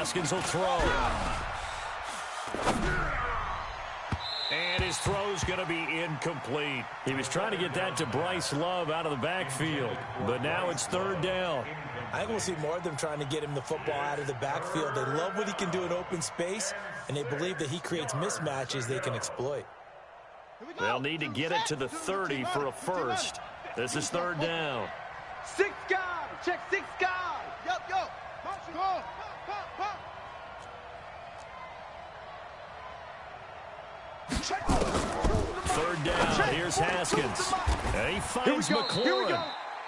Haskins will throw. And his throw's going to be incomplete. He was trying to get that to Bryce Love out of the backfield, but now it's third down. I think we'll see more of them trying to get him the football out of the backfield. They love what he can do in open space, and they believe that he creates mismatches they can exploit. They'll need to get it to the 30 for a first. This is third down. 6 guys. Check 6 guys. Yo. Go. Third down. Here's Haskins. And he finds McLaurin.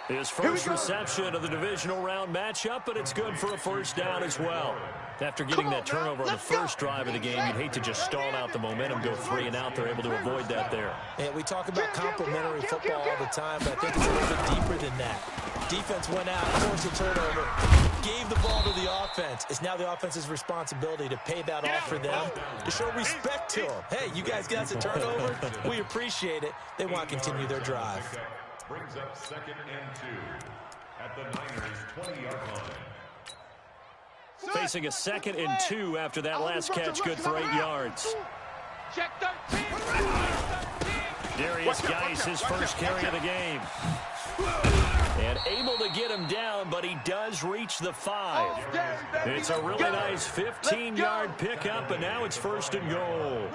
His first reception of the divisional round matchup, but it's good for a first down as well. After getting that turnover on the first drive of the game, you'd hate to just stall out the momentum, go 3 and out. They're able to avoid that there. Yeah, we talk about complementary football all the time, but I think it's a little bit deeper than that. Defense went out, forced a turnover, gave the ball to the offense. It's now the offense's responsibility to pay that off for them, to show respect to them. Hey, you guys got us a turnover. We appreciate it. They want to continue their drive. Brings up 2nd and 2 at the Niners' 20-yard line. Facing a 2nd and 2 after that last catch, good for 8 yards. Check 13. Darius Geis, his first carry of the game. And able to get him down, but he does reach the 5. It's a really nice 15-yard pickup, and now it's first and goal.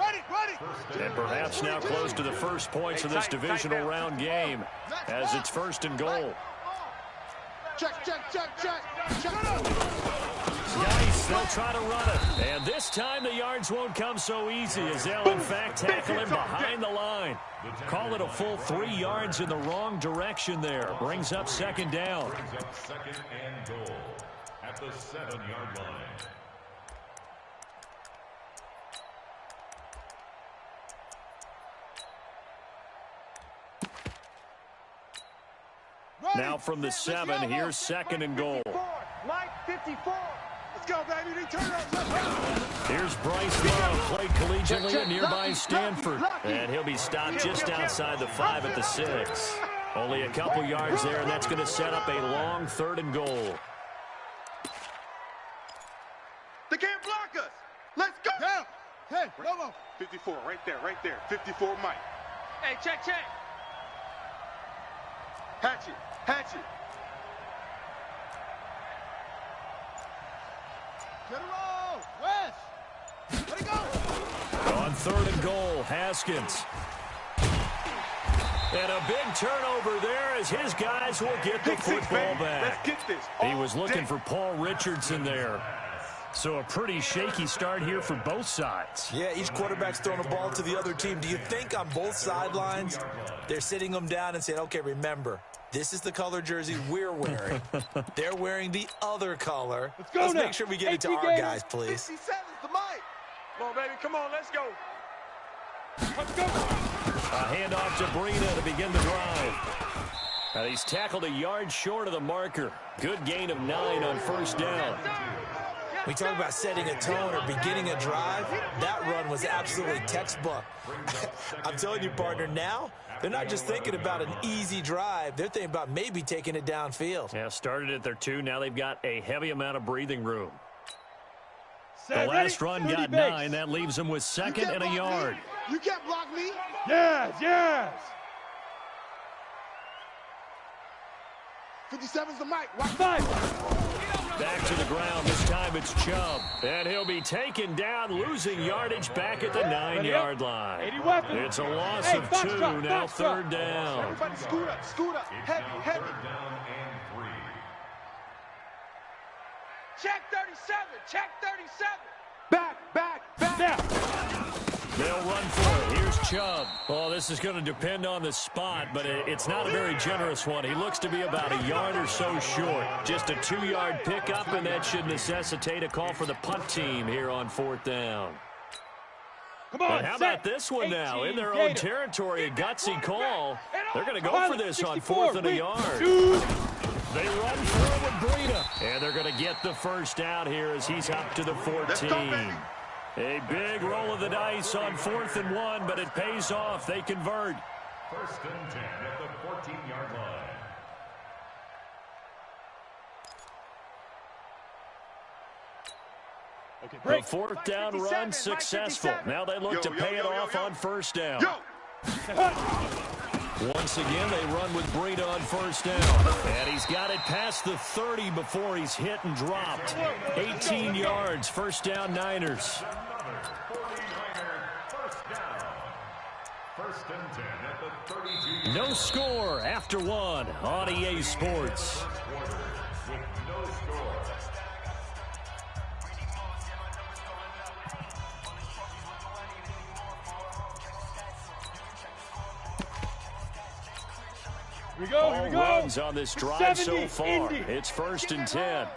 And perhaps now close to the first points of this divisional round game, as it's first and goal. Check. Geis, they'll try to run it. And this time the yards won't come so easy, as they'll in fact tackle him behind the line. Call it a full 3 yards in the wrong direction there. Brings up 2nd down. Brings up 2nd and goal at the 7-yard line. Now from the 7, here's 2nd and goal. Mike, 54. Let's go, baby. Return up. Here's Bryce Love, played collegiately at nearby Stanford. And he'll be stopped just outside the 5 at the 6. Only a couple yards there, and that's going to set up a long 3rd and goal. They can't block us. Let's go. Hey, Romo. 54, right there. 54, Mike. Hey, check. Hatchet. Get a roll. West. Let it go. On 3rd and goal, Haskins. And a big turnover there as his guys will get the football back. Let's get this. He was looking for Paul Richardson there. So a pretty shaky start here for both sides. Yeah, each quarterback's throwing a ball to the other team. Do you think on both sidelines they're sitting them down and saying, okay, remember, this is the color jersey we're wearing. They're wearing the other color. Let's make sure we get it to our guys, please. 67's the mic. Come on, baby. Come on, let's go. Let's go. A handoff to Breida to begin the drive. And he's tackled a yard short of the marker. Good gain of 9 on 1st down. We talk about setting a tone or beginning a drive. That run was absolutely textbook. I'm telling you, partner, now they're not just thinking about an easy drive. They're thinking about maybe taking it downfield. Yeah, started at their 2. Now they've got a heavy amount of breathing room. The last run got 9. That leaves them with 2nd and a yard. You can't block me. Yes. 57's the mic. Watch 5. Back to the ground. This time it's Chubb. And he'll be taken down, losing yardage back at the 9-yard line. It's a loss of 2. Now 3rd down. Everybody scoot up. Heavy. Down and 3. Check 37. Back. Now. They'll run for it. Here's Chubb. Oh, this is going to depend on the spot, but it's not a very generous one. He looks to be about a yard or so short. Just a 2-yard pickup, and that should necessitate a call for the punt team here on 4th down. Come on, and how about this one now? In their own territory, a gutsy call. They're going to go for this on 4th and a yard. They run forward, Breida. And they're going to get the first out here as he's up to the 14. A big roll of the dice on 4th and 1, but it pays off. They convert. 1st and 10 at the 14-yard line. The fourth down run successful. Now they look to pay it off on first down. Once again, they run with Breida on first down. And he's got it past the 30 before he's hit and dropped. 18 yards, first down Niners. First and 10 at the 32. No score after one on EA Sports. With no score. Here we go, here All we go. runs on this drive so 70, far. Indy. It's first and 10.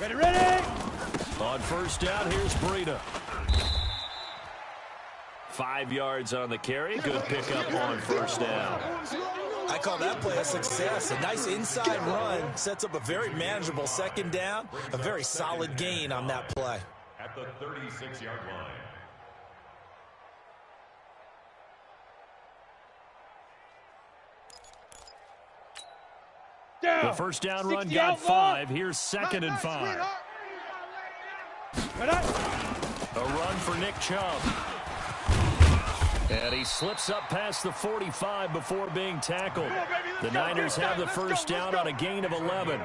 Ready, ready. On first down, here's Breida. 5 yards on the carry. Good pickup on first down. I call that play a success. A nice inside run sets up a very manageable second down. A very solid gain on that play. At the 36-yard line. Down. The first down run 60 got outlaw. 5. Here's second and 5. Ready? A run for Nick Chubb. And he slips up past the 45 before being tackled. The Niners have the first down on a gain of 11.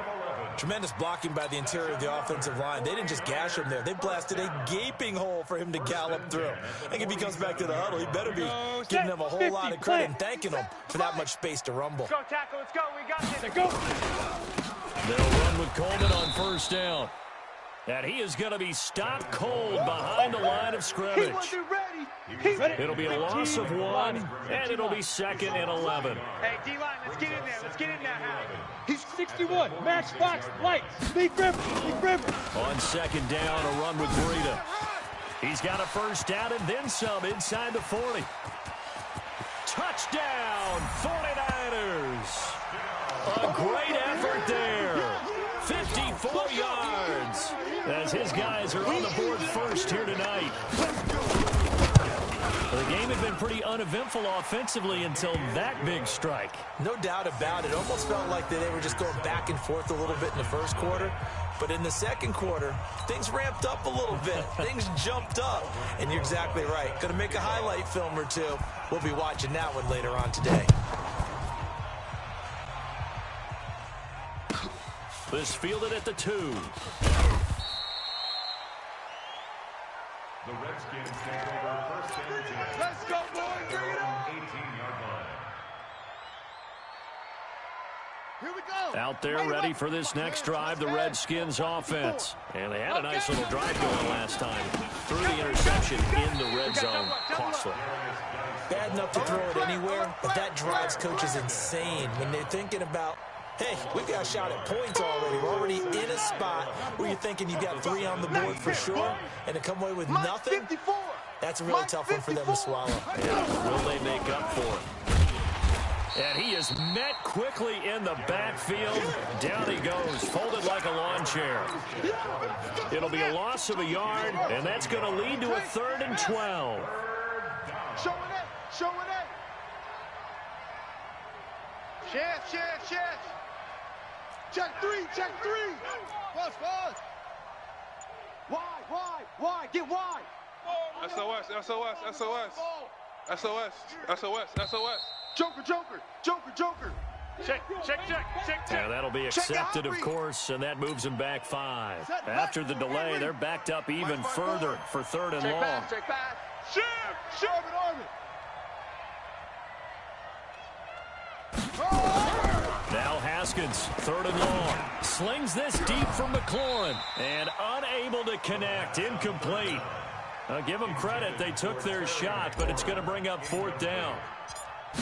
Tremendous blocking by the interior of the offensive line. They didn't just gash him there. They blasted a gaping hole for him to gallop through. I think if he comes back to the huddle, he better be giving them a whole lot of credit and thanking them for that much space to rumble. Let's go, tackle. Let's go. We got this. Let's go. They'll run with Coleman on first down. And he is going to be stopped cold behind the line of scrimmage. He wasn't ready. It'll be a loss of 1, and it'll be second and 11. Hey, D-line, let's get in there. Let's get in there, Hal. He's 61. Matchbox, light. Speed grip. Speed grip. On second down, a run with Breida. He's got a first down and then some inside the 40. Touchdown, 49ers. A great effort there. 54 yards as his guys are on the board first here tonight. The game had been pretty uneventful offensively until that big strike. No doubt about it. Almost felt like they were just going back and forth a little bit in the first quarter. But in the second quarter, things ramped up a little bit. Things jumped up. And you're exactly right. Going to make a highlight film or two. We'll be watching that one later on today. This fielded at the 2. The Redskins take over first and 10. Let's go, boys. Bring it on. 18-yard line. Here we go. Out there ready for this next drive, the Redskins offense. And they had a nice little drive going last time. Threw the interception in the red zone. Costly. Bad enough to throw it anywhere, but that drives coaches insane when they're thinking about, hey, we've got a shot at points already. We're already in a spot where you're thinking you've got 3 on the board for sure, and to come away with nothing, that's a really tough one for them to swallow. Yeah, will they make up for it? And he is met quickly in the backfield. Down he goes, folded like a lawn chair. It'll be a loss of a yard, and that's going to lead to a 3rd and 12. Showing it. Showing it. Chef. Check 3. Pause. Wide. Get wide. SOS. Joker. Check. Yeah, that'll be accepted, of course, and that moves them back 5. After the delay, they're backed up even further for 3rd and long. Check pass. Shift. Arm Now Haskins, 3rd and long. Slings this deep from McLaurin, and unable to connect, incomplete. Give them credit, they took their shot, but it's going to bring up 4th down.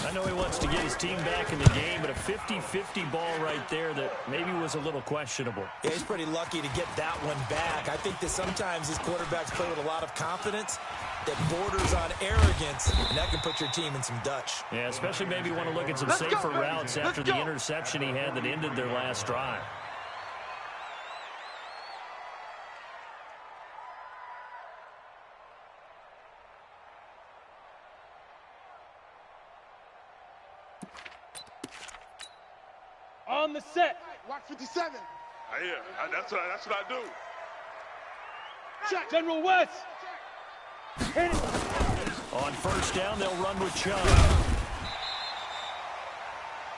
I know he wants to get his team back in the game, but a 50-50 ball right there that maybe was a little questionable. Yeah, he's pretty lucky to get that one back. I think that sometimes these quarterbacks play with a lot of confidence that borders on arrogance, and that can put your team in some Dutch. Yeah, especially maybe want to look at some safer routes after the interception he had that ended their last drive. On the set. Watch 57. Yeah, that's what I do. Check. General West. Hit it. On first down, they'll run with Chubb.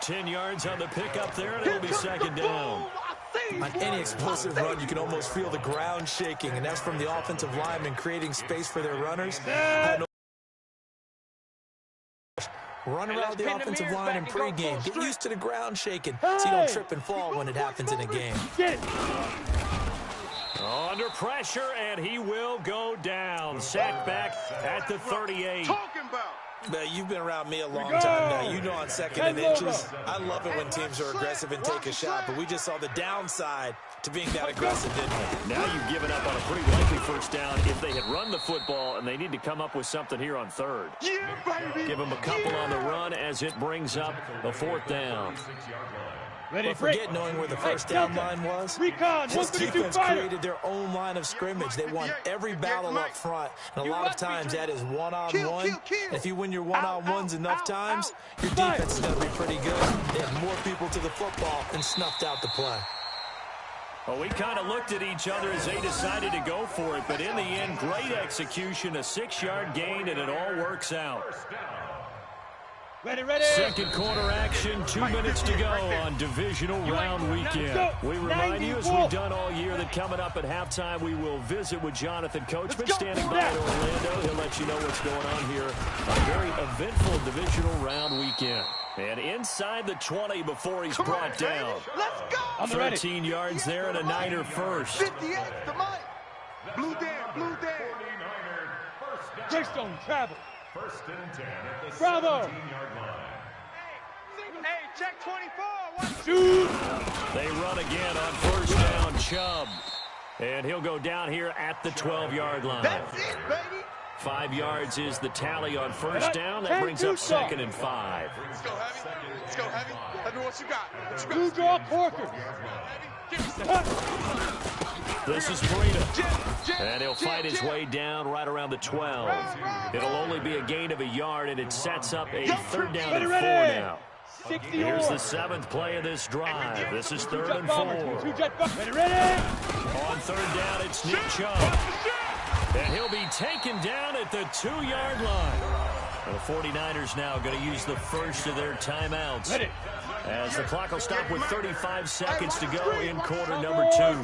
10 yards on the pickup there, and it'll be second down. On any explosive run, you can almost feel the ground shaking, and that's from the offensive linemen creating space for their runners. Run around the offensive line in pregame. Get used to the ground shaking so you don't trip and fall when it happens in a game. Under pressure, and he will go down. Sacked back at the 38. Talking about. You've been around me a long time now. You know on second and inches, I love it when teams are aggressive and take a shot, but we just saw the downside to being that aggressive, didn't we? Now you've given up on a pretty likely first down if they had run the football, and they need to come up with something here on third. Yeah, baby. Give them a couple on the run as it brings up a fourth down. But forget knowing where the first down line was. This defense created their own line of scrimmage. They won every battle up front, and a lot of times that is one-on-one. And if you win your one-on-ones enough times, your defense is going to be pretty good. They had more people to the football and snuffed out the play. Well, we kind of looked at each other as they decided to go for it, but in the end, great execution, a 6-yard gain, and it all works out. Ready, ready. Second quarter action, 2 minutes to go on divisional round weekend. We remind you, as we've done all year, that coming up at halftime, we will visit with Jonathan Coachman standing by in Orlando. He'll let you know what's going on here. A very eventful divisional round weekend. And inside the 20 before he's brought down. Let's go. 13 yards there and a Niner first. 58 to Mike. Blue down. Keystone travel. First and 10 at the Bravo. 17-yard line. Hey, check 24. Shoot. They run again on first down, Chubb. And he'll go down here at the 12-yard line. That's it, baby. 5 yards is the tally on first down. That brings up second and 5. Let's go heavy. Let's go heavy. Let me what you got. Blue draw Corker. This is Breida. And he'll fight his way down right around the 12. It'll only be a gain of a yard, and it sets up a third down and 4 now. Here's the 7th play of this drive. This is 3rd and 4. On third down, it's Nick Chubb. And he'll be taken down at the 2-yard line. And the 49ers now going to use the first of their timeouts. As the clock will stop with 35 seconds to go in quarter number 2.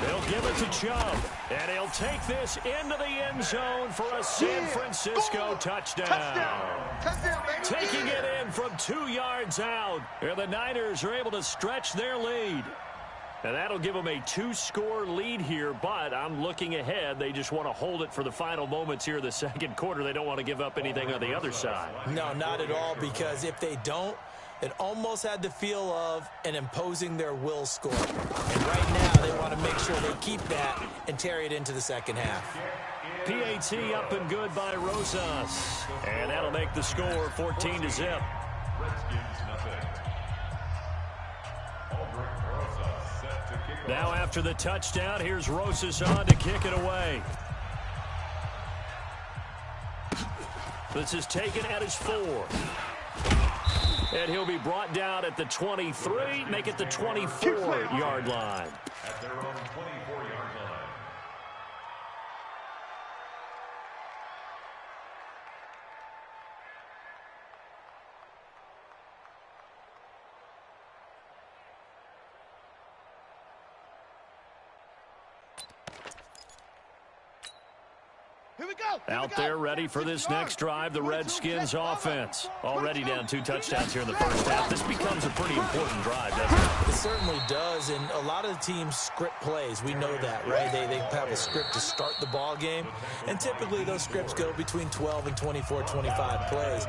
They'll give it to Chubb. And he'll take this into the end zone for a San Francisco touchdown. Taking it in from 2 yards out. And the Niners are able to stretch their lead. And that'll give them a 2-score lead here, but I'm looking ahead. They just want to hold it for the final moments here in the second quarter. They don't want to give up anything on the other side. No, not at all, because if they don't, it almost had the feel of an imposing their will score. And right now, they want to make sure they keep that and carry it into the second half. PAT up and good by Rosas. And that'll make the score 14-0. Now after the touchdown, here's Rosas on to kick it away. This is taken at his 4. And he'll be brought down at the 23, make it the 24-yard line. At their own 24-yard line. Out there ready for this next drive, the Redskins offense. Already down 2 touchdowns here in the first half. This becomes a pretty important drive, doesn't it? It certainly does, and a lot of the teams script plays. We know that, right? They have a script to start the ball game, and typically those scripts go between 12 and 24, 25 plays.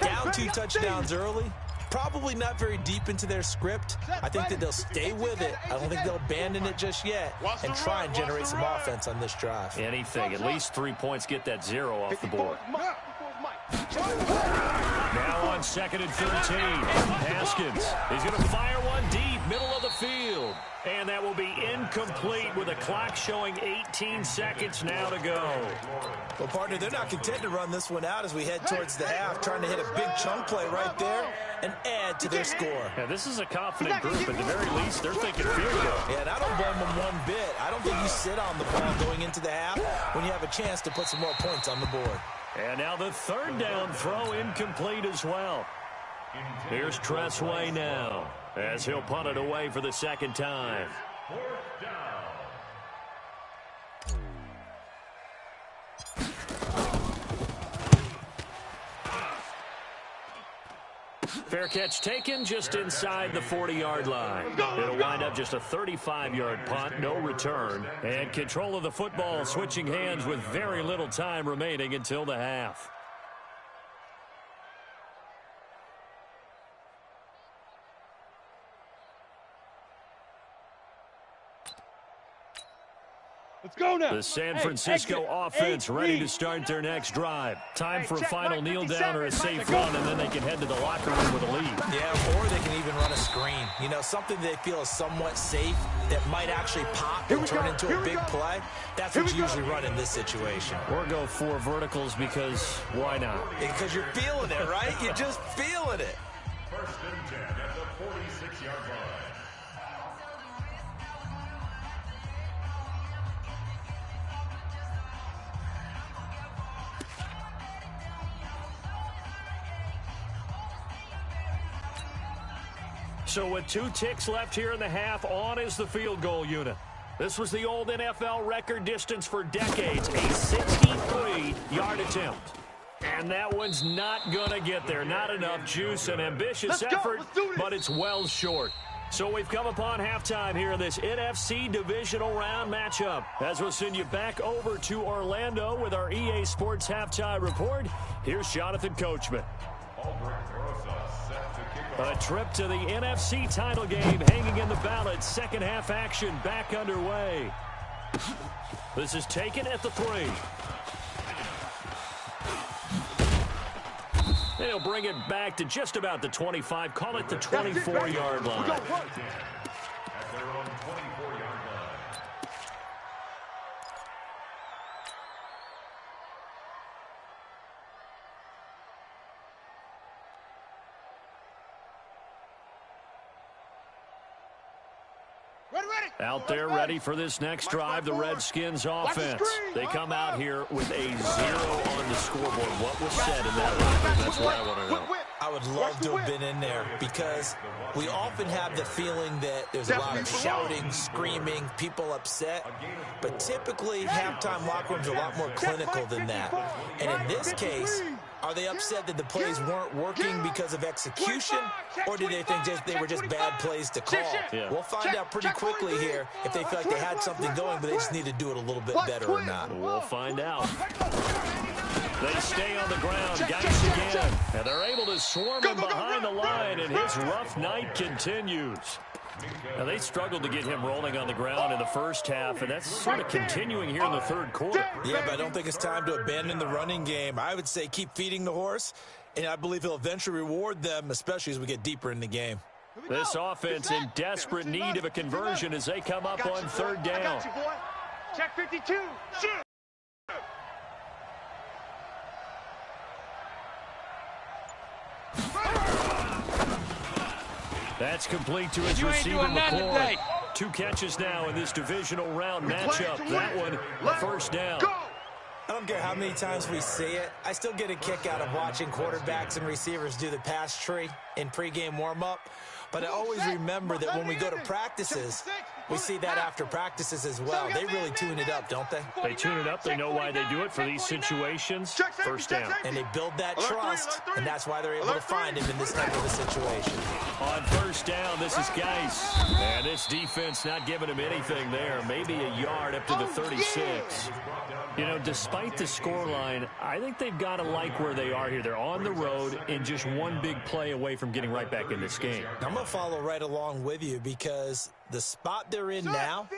Down 2 touchdowns early, probably not very deep into their script. I think that they'll stay with it. I don't think they'll abandon it just yet and try and generate some offense on this drive. Anything. At least 3 points, get that 0 off the board. Now on second and 13. Haskins is going to fire one deep, middle of the field. And that will be incomplete with a clock showing 18 seconds now to go. Well, partner, they're not content to run this one out as we head towards the half, trying to hit a big chunk play right there and add to their score. Yeah, this is a confident group. At the very least, they're thinking field goal. Yeah, and I don't blame them one bit. I don't think you sit on the ball going into the half when you have a chance to put some more points on the board. And now the third down throw incomplete as well. Here's Tressway now as he'll punt it away for the second time. Fourth down. Fair catch taken just inside the 40-yard line. It'll wind up just a 35-yard punt, no return. And control of the football switching hands with very little time remaining until the half. Let's go now. The San Francisco offense ready to start their next drive. Time for a final kneel down or a safe run, and then they can head to the locker room with a lead. Yeah, or they can even run a screen. You know, something they feel is somewhat safe that might actually pop and turn into a big play. That's what you usually run in this situation. Or go 4 verticals because why not? Because you're feeling it, right? You're just feeling it. First and 10 at the 46-yard line. So with 2 ticks left here in the half, on is the field goal unit. This was the old NFL record distance for decades, a 63-yard attempt. And that one's not going to get there. Not enough juice, an ambitious effort, but it's well short. So we've come upon halftime here in this NFC divisional round matchup. As we'll send you back over to Orlando with our EA Sports halftime report, here's Jonathan Coachman. A trip to the NFC title game hanging in the balance. Second half action back underway. This is taken at the 3. They'll bring it back to just about the 25. Call it the 24-yard line. At their own 24-yard line. Out there ready for this next drive, the Redskins offense. They come out here with a 0 on the scoreboard. What was said in that line? That's what I want to know. I would love to have been in there because we often have the feeling that there's a lot of shouting, screaming, people upset. But typically, halftime locker rooms are a lot more clinical than that. And in this case, are they upset that the plays weren't working because of execution, or do they think they were just bad plays to call? Yeah. We'll find out pretty quickly here if they feel like they had something going, but they just need to do it a little bit better or not. We'll find out. They stay on the ground, Geis again, and they're able to swarm him behind the line, and his rough night continues. Now, they struggled to get him rolling on the ground in the first half, and that's sort of continuing here in the third quarter. Yeah, but I don't think it's time to abandon the running game. I would say keep feeding the horse, and I believe he'll eventually reward them, especially as we get deeper in the game. This offense in desperate need of a conversion as they come up on third down. Check 52. Shoot. That's complete to his receiver, McCoy. 2 catches now in this divisional round matchup. That one, a first down. I don't care how many times we see it. I still get a kick out of watching quarterbacks and receivers do the pass tree in pregame warm-up. But I always remember that when we go to practices, we see that after practices as well. They really tune it up, don't they? They tune it up. They know why they do it for these situations. First down. And they build that trust, and that's why they're able to find him in this type of a situation. On first down, this is Geis. And this defense not giving him anything there. Maybe a yard up to the 36. You know, despite the scoreline, I think they've got to like where they are here. They're on the road and just one big play away from getting right back in this game. I'm going to follow right along with you because the spot they're in now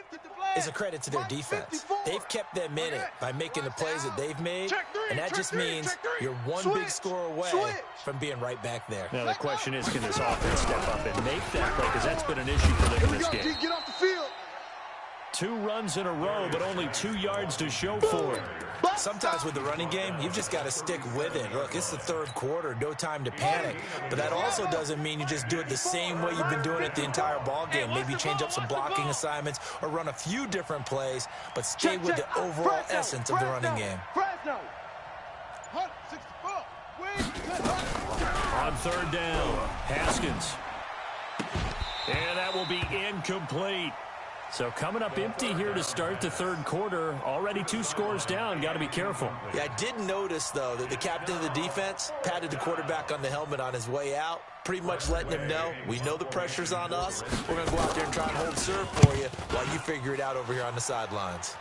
is a credit to their defense. They've kept them in it by making the plays that they've made, and that just means you're one big score away from being right back there. Now the question is, can this offense step up and make that play? Because that's been an issue for them in this game. Get off the field. 2 runs in a row, but only 2 yards to show for it. Sometimes with the running game, you've just got to stick with it. Look, it's the third quarter, no time to panic. But that also doesn't mean you just do it the same way you've been doing it the entire ball game. Maybe change up some blocking assignments or run a few different plays, but stay with the overall essence of the running game. On 3rd down, Haskins. And that will be incomplete. So coming up empty here to start the 3rd quarter. Already 2 scores down. Got to be careful. Yeah, I did notice, though, that the captain of the defense patted the quarterback on the helmet on his way out, pretty much letting him know, we know the pressure's on us. We're going to go out there and try and hold serve for you while you figure it out over here on the sidelines.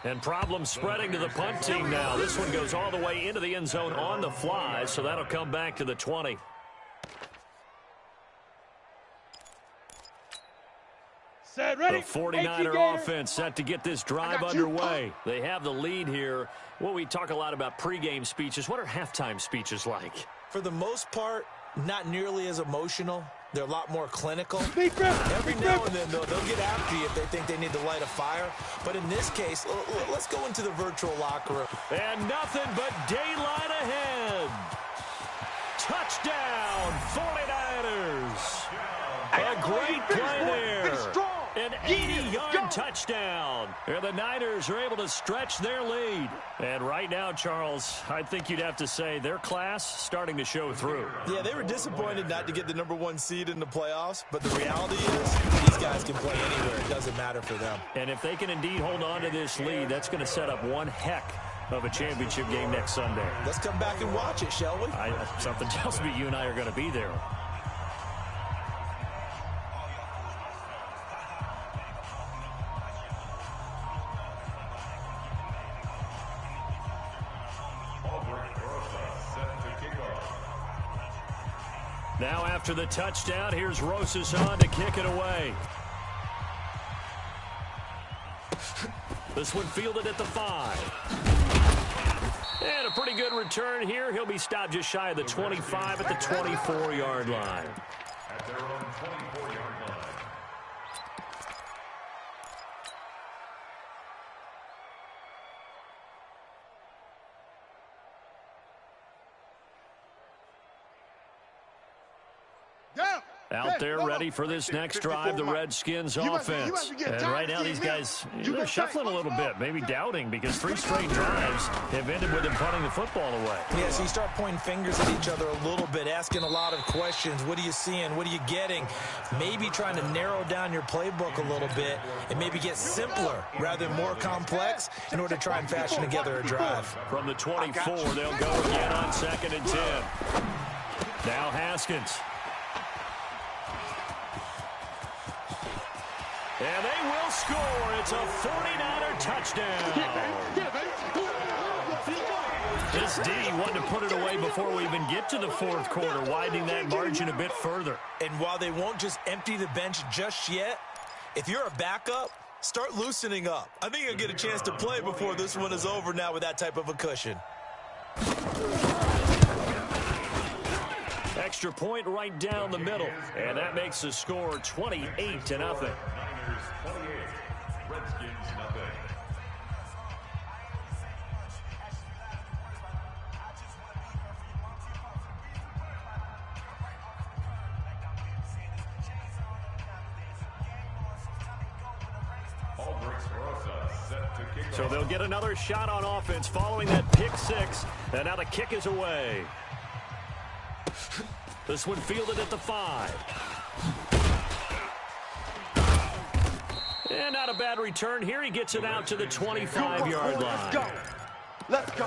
And problems spreading to the punt team now. This one goes all the way into the end zone on the fly, so that'll come back to the 20. The The 49er offense set to get this drive underway. They have the lead here. Well, we talk a lot about pregame speeches. What are halftime speeches like? For the most part, not nearly as emotional. They're a lot more clinical. Every now and then, though, they'll get after you if they think they need to light a fire. But in this case, let's go into the virtual locker room. And nothing but daylight ahead. Touchdown, 49ers. A great play there. An 80-yard touchdown. And the Niners are able to stretch their lead. And right now, Charles, I think you'd have to say their class starting to show through. Yeah, they were disappointed not to get the #1 seed in the playoffs, but the reality is these guys can play anywhere. It doesn't matter for them. And if they can indeed hold on to this lead, that's going to set up one heck of a championship game next Sunday. Let's come back and watch it, shall we? Something tells me you and I are going to be there. Now after the touchdown, here's Rosas on to kick it away. This one fielded at the 5. And a pretty good return here. He'll be stopped just shy of the 25 at the 24-yard line. At their own 24-yard line. Out there ready for this next drive, the Redskins offense. And right now these guys, they're shuffling a little bit, maybe doubting, because 3 straight drives have ended with them punting the football away. Yeah, so you start pointing fingers at each other a little bit, asking a lot of questions. What are you seeing? What are you getting? Maybe trying to narrow down your playbook a little bit and maybe get simpler rather than more complex in order to try and fashion together a drive. From the 24, they'll go again on 2nd and 10. Now Haskins. And they will score. It's a 49er touchdown. This D wanted to put it away before we even get to the 4th quarter, widening that margin a bit further. And while they won't just empty the bench just yet, if you're a backup, start loosening up. I think you'll get a chance to play before this one is over now with that type of a cushion. Extra point right down the middle. And that makes the score 28-0. 28, Redskins nothing. So they'll get another shot on offense following that pick 6. And now the kick is away. This one fielded at the 5. And not a bad return here. He gets it out to the 25-yard line. Let's go. Let's go.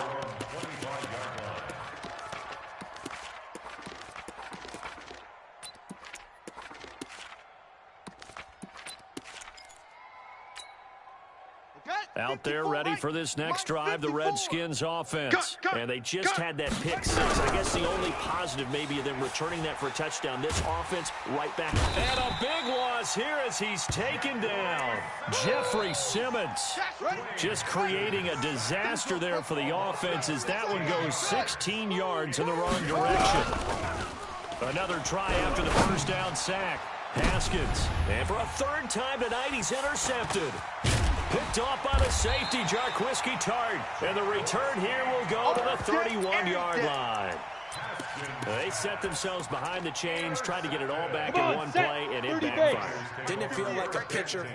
Out there ready for this next drive, the Redskins offense. And they just had that pick six. I guess the only positive maybe of them returning that for a touchdown. This offense right back. And a big loss here as he's taken down. Jeffrey Simmons just creating a disaster there for the offense as that one goes 16 yards in the wrong direction. Another try after the first down sack. Haskins. And for a third time tonight, he's intercepted. Picked off by the safety, Jarquiski Tart. And the return here will go to the 31-yard line. They set themselves behind the chains, tried to get it all back in one play, and it backfired. Didn't it feel like a pitcher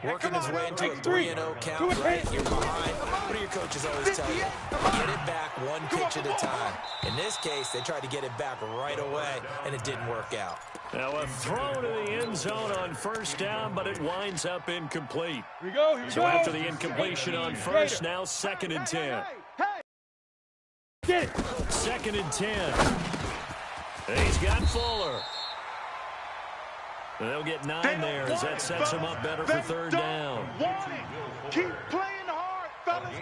working his way into a 3-0 count, right? You're behind. What do your coaches always tell you? Get it back one pitch at a time. In this case, they tried to get it back right away, and it didn't work out. Now a throw to the end zone on first down, but it winds up incomplete. Here we go. So after the incompletion on first, now 2nd and 10. Get it. 2nd and 10. He's got Fuller. They'll get 9 there as that sets him up better for third down. Keep playing hard, fellas.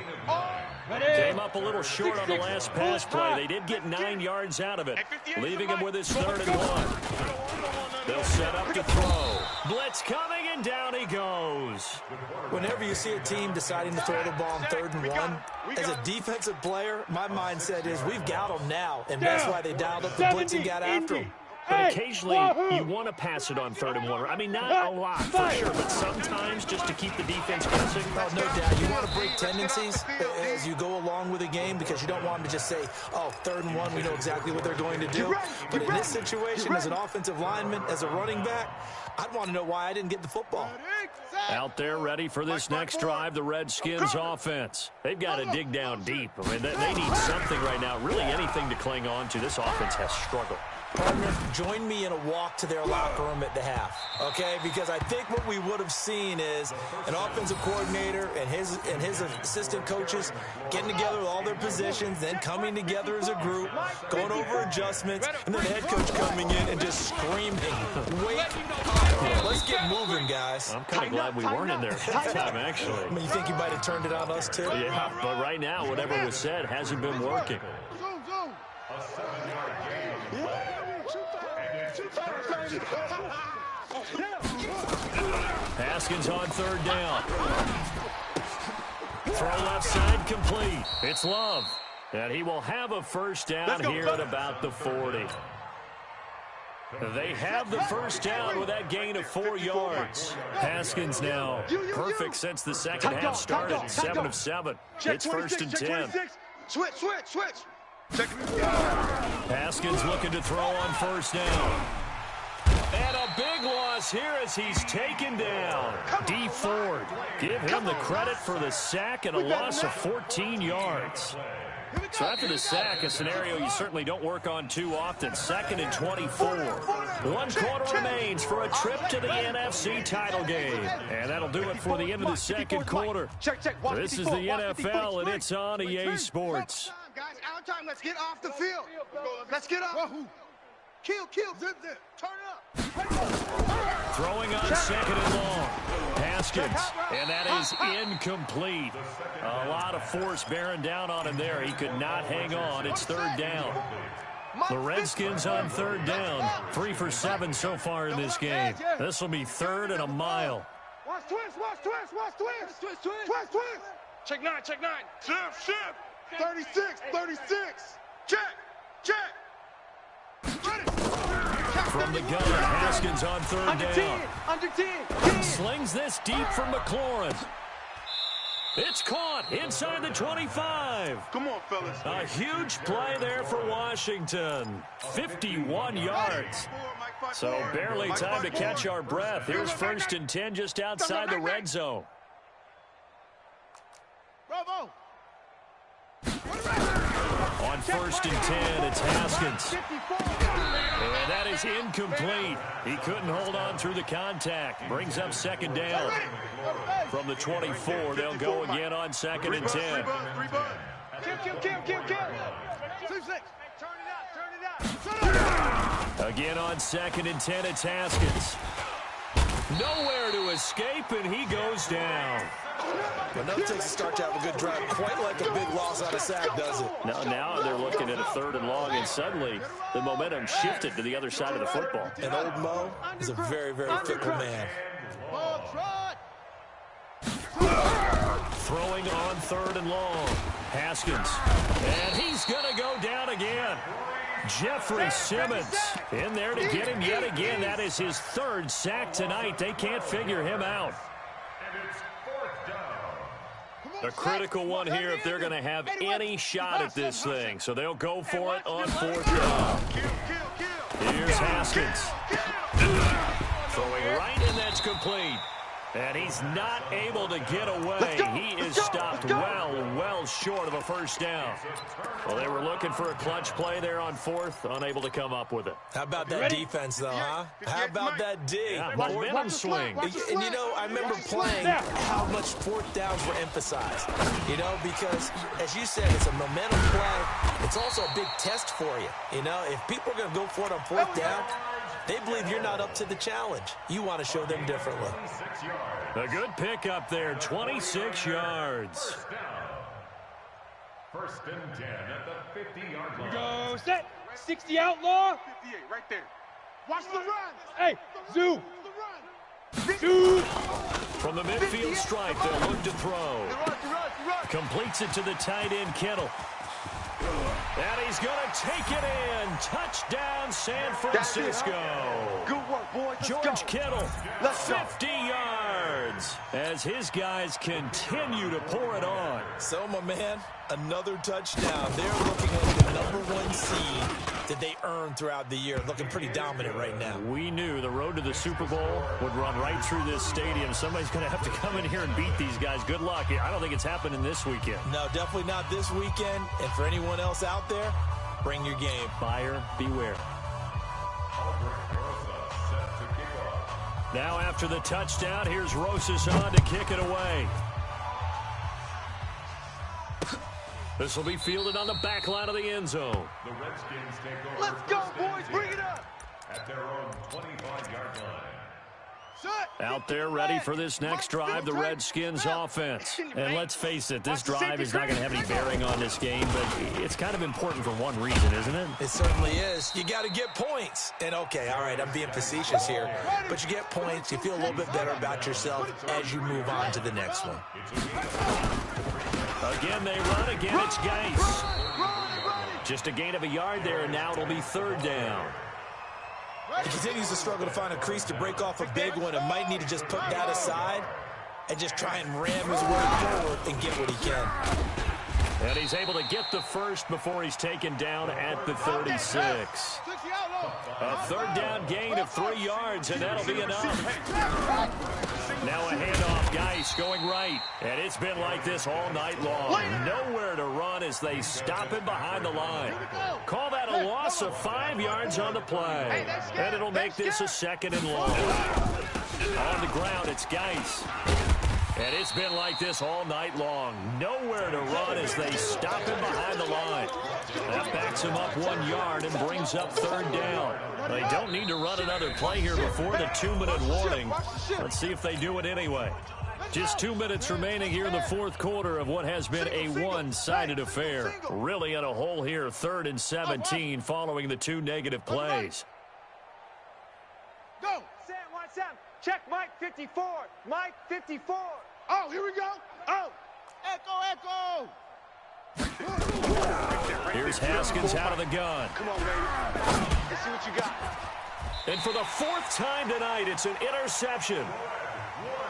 Came up a little short on the last pass play. They did get 9 yards out of it, leaving him with his 3rd and 1. They'll set up to throw. Blitz coming, and down he goes. Whenever you see a team deciding to throw the ball on 3rd and 1, as a defensive player, my mindset is we've got them now, and that's why they dialed up the blitz and got after them. But occasionally, you want to pass it on 3rd and 1. I mean, not a lot, for sure, but sometimes just to keep the defense guessing. Oh, no doubt. You want to break tendencies as you go along with a game because you don't want them to just say, oh, 3rd and 1, we know exactly what they're going to do. But in this situation, as an offensive lineman, as a running back, I'd want to know why I didn't get the football. Out there ready for this next drive, the Redskins offense. They've got to dig down deep. I mean, they need something right now, really anything to cling on to. This offense has struggled. Partner, join me in a walk to their locker room at the half, okay? Because I think what we would have seen is an offensive coordinator and his assistant coaches getting together with all their positions, then coming together as a group, going over adjustments, and then the head coach coming in and just screaming, wake up. Let's get moving, guys. I'm kind of glad we weren't in there at that time, actually. I mean, you think you might have turned it on us, too? Yeah, but right now, whatever was said hasn't been working. A 7-yard gain. Haskins on 3rd down. Throw left side complete. It's Love. And he will have a first down here at about the 40. They have the first down with that gain of 4 yards. Haskins now perfect since the second half started. 7 of 7. It's 1st and 10. Switch. Haskins looking to throw on first down. And a big loss here as he's taken down. D. Ford, give him the credit for the sack and a loss of 14 yards. So after the sack, a scenario you certainly don't work on too often. 2nd and 24. 1 quarter remains for a trip to the NFC title game. And that'll do it for the end of the second quarter. This is the NFL, and it's on EA Sports. Guys, out time. Let's get off the field. Let's get off. Kill. Zip. Turn it up. Throwing on 2nd and long. Haskins, and that is incomplete. A lot of force bearing down on him there. He could not hang on. It's 3rd down. The Redskins on 3rd down. 3 for 7 so far in this game. This will be 3rd and a mile. Watch twist. Check 9. Shift. 36. Check. From the gun, Haskins on 3rd down. Under 10. Slings this deep from McLaurin. It's caught inside the 25. Come on, fellas. A huge play there for Washington. 51 yards. So barely time to catch our breath. Here's 1st and 10 just outside the red zone. Bravo. On 1st and 10, it's Haskins. And that is incomplete. He couldn't hold on through the contact. Brings up 2nd down. From the 24, they'll go again on 2nd and 10. Kill. Again on 2nd and 10, it's Haskins. Nowhere to escape, and he goes down. Well, no takes a start to have a good drive. Quite like a big loss on a sack, does it? Now they're looking at a 3rd and long, and suddenly the momentum shifted to the other side of the football. And old Mo is a very, very fickle man. Throwing on 3rd and long. Haskins. And he's going to go down again. Jeffrey Simmons in there to get him yet again. That is his 3rd sack tonight. They can't figure him out. A critical one here if they're going to have any shot at this thing. So they'll go for it on 4th down. Here's Haskins. Throwing right, and that's complete. And he's not able to get away. He is stopped well short of a 1st down. Well, they were looking for a clutch play there on 4th, unable to come up with it. How about that defense, though, huh? How about that D? Yeah, momentum swing. And, you know, I remember playing how much 4th downs were emphasized. You know, because, as you said, it's a momentum play. It's also a big test for you. You know, if people are going to go for it on 4th down, they believe you're not up to the challenge. You want to show them differently. A good pickup there, 26 yards. 1st and 10 at the 50-yard line. Go set. 60 outlaw. 58, right there. Watch the run. Hey, zoom. Zoom. From the midfield stripe, they'll look to throw. Completes it to the tight end, Kittle. And he's going to take it in. Touchdown, San Francisco. Good work, boys. George Kittle, Let's go. 50 yards as his guys continue to pour it on. So, my man, another touchdown. They're looking at the #1 seed that they earned throughout the year. Looking pretty dominant right now. We knew the road to the Super Bowl would run right through this stadium. Somebody's going to have to come in here and beat these guys. Good luck. I don't think it's happening this weekend. No, definitely not this weekend. And for anyone else out there, bring your game. Buyer beware. Now after the touchdown, here's Rosas on to kick it away. This will be fielded on the back line of the end zone. The Redskins take over. Let's go, boys. Bring it up. At their own 25-yard line. Out there ready for this next drive, the Redskins offense. And let's face it, this drive is not going to have any bearing on this game, but it's kind of important for one reason, isn't it? It certainly is. You got to get points. And, okay, all right, I'm being facetious here, but you get points, you feel a little bit better about yourself as you move on to the next one. Again, they run. Again, it's Geis. Just a gain of a yard there, and now it'll be 3rd down. He continues to struggle to find a crease to break off a big one and might need to just put that aside and just try and ram his way forward and get what he can. And he's able to get the first before he's taken down at the 36. A 3rd down gain of 3 yards, and that'll be enough. Now a handoff, Geis going right. And it's been like this all night long. Nowhere to run as they stop him behind the line. Call that a loss of 5 yards on the play. And it'll make this a 2nd and long. On the ground, it's Geis. And it's been like this all night long. Nowhere to run as they stop him behind the line. That backs him up 1 yard and brings up 3rd down. They don't need to run another play here before the 2-minute warning. Let's see if they do it anyway. Just 2 minutes remaining here in the 4th quarter of what has been a one-sided affair. Really in a hole here, 3rd and 17 following the 2 negative plays. Go. Sam, watch out. Check Mike 54. Mike 54. Oh, here we go. Oh. Echo. Here's Haskins out of the gun. Come on, baby. Let's see what you got. And for the 4th time tonight, it's an interception.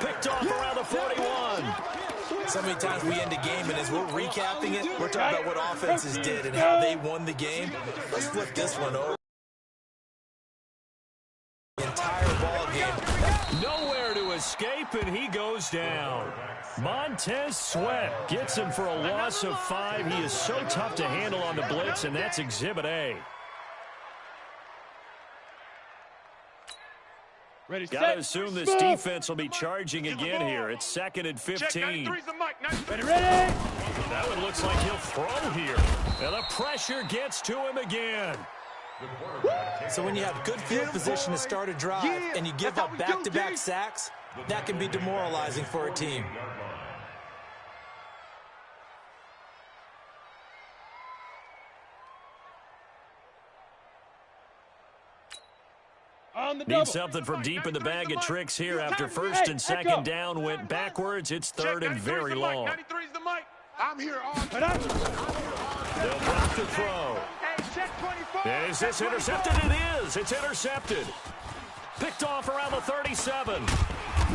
Picked off around the 41. So many times we end a game, and as we're recapping it, we're talking about what offenses did and how they won the game. Let's flip this one over. The entire ball game. Nowhere to escape, and he goes down. Montez Sweat gets him for a loss of 5. He is so tough to handle on the blitz, and that's Exhibit A. Got to assume this defense will be charging again here. It's 2nd and 15. Ready. That one looks like he'll throw here. And the pressure gets to him again. So when you have good field position to start a drive and you give up back-to-back sacks, that can be demoralizing for a team. Need something from deep in the bag of tricks here after first and second down went backwards. It's third and very long. 93's the mic. I'm here all day. They'll drop the throw. Is this intercepted? It is. It's intercepted. Picked off around the 37.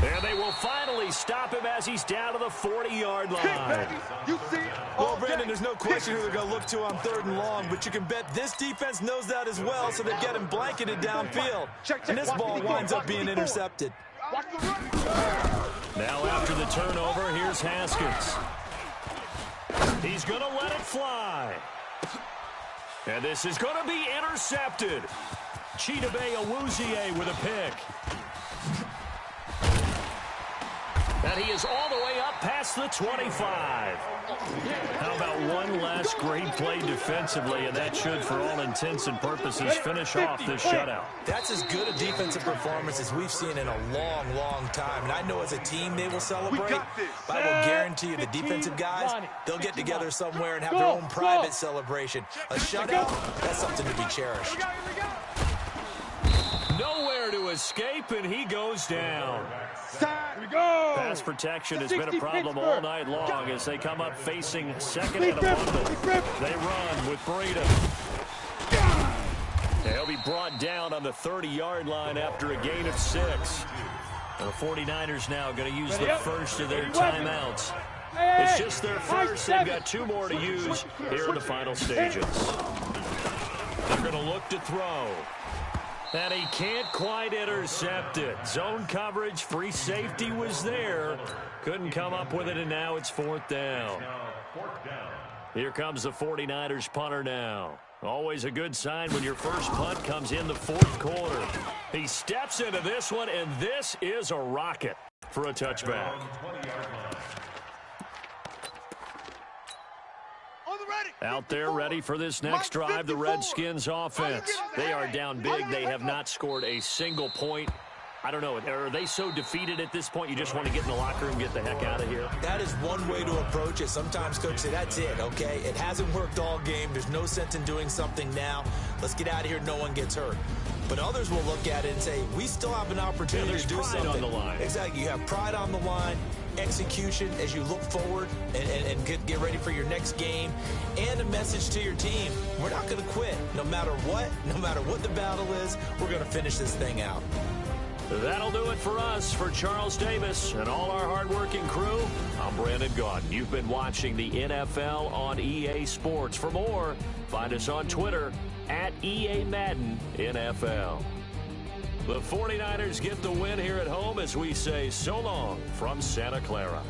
And they will finally stop him as he's down to the 40-yard line. Well, Brandon, there's no question who they're going to look to on third and long, but you can bet this defense knows that as well, so they've got him blanketed downfield. And this ball winds up being intercepted. Now after the turnover, here's Haskins. He's going to let it fly. And this is going to be intercepted. Chidobe Awuzie with a pick. And he is all the way up past the 25. How about one last great play defensively, and that should, for all intents and purposes, finish off this shutout. That's as good a defensive performance as we've seen in a long, long time. And I know as a team they will celebrate, but I will guarantee you the defensive guys, they'll get together somewhere and have their own private celebration. A shutout, that's something to be cherished. Nowhere to escape, and he goes down. Pass protection has been a problem all night long as they come up facing second and a bundle. They run with Breida. They'll be brought down on the 30-yard line after a gain of 6. The 49ers now going to use the first of their timeouts. It's just their first. They've got 2 more to use here in the final stages. They're going to look to throw. And he can't quite intercept it. Zone coverage, free safety was there. Couldn't come up with it, and now it's 4th down. Here comes the 49ers punter now. Always a good sign when your first punt comes in the 4th quarter. He steps into this one, and this is a rocket for a touchback. Out there ready for this next drive, the Redskins offense. They are down big. They have not scored a single point. I don't know. Are they so defeated at this point you just want to get in the locker room and get the heck out of here? That is one way to approach it. Sometimes coaches say, that's it, okay? It hasn't worked all game. There's no sense in doing something now. Let's get out of here. No one gets hurt. But others will look at it and say, we still have an opportunity to do something. On the line. Exactly. You have pride on the line, execution as you look forward and get ready for your next game, and a message to your team. We're not going to quit. No matter what the battle is, we're going to finish this thing out. That'll do it for us. For Charles Davis and all our hardworking crew, I'm Brandon Gaudin. You've been watching the NFL on EA Sports. For more, find us on Twitter at EA Madden NFL. The 49ers get the win here at home as we say so long from Santa Clara.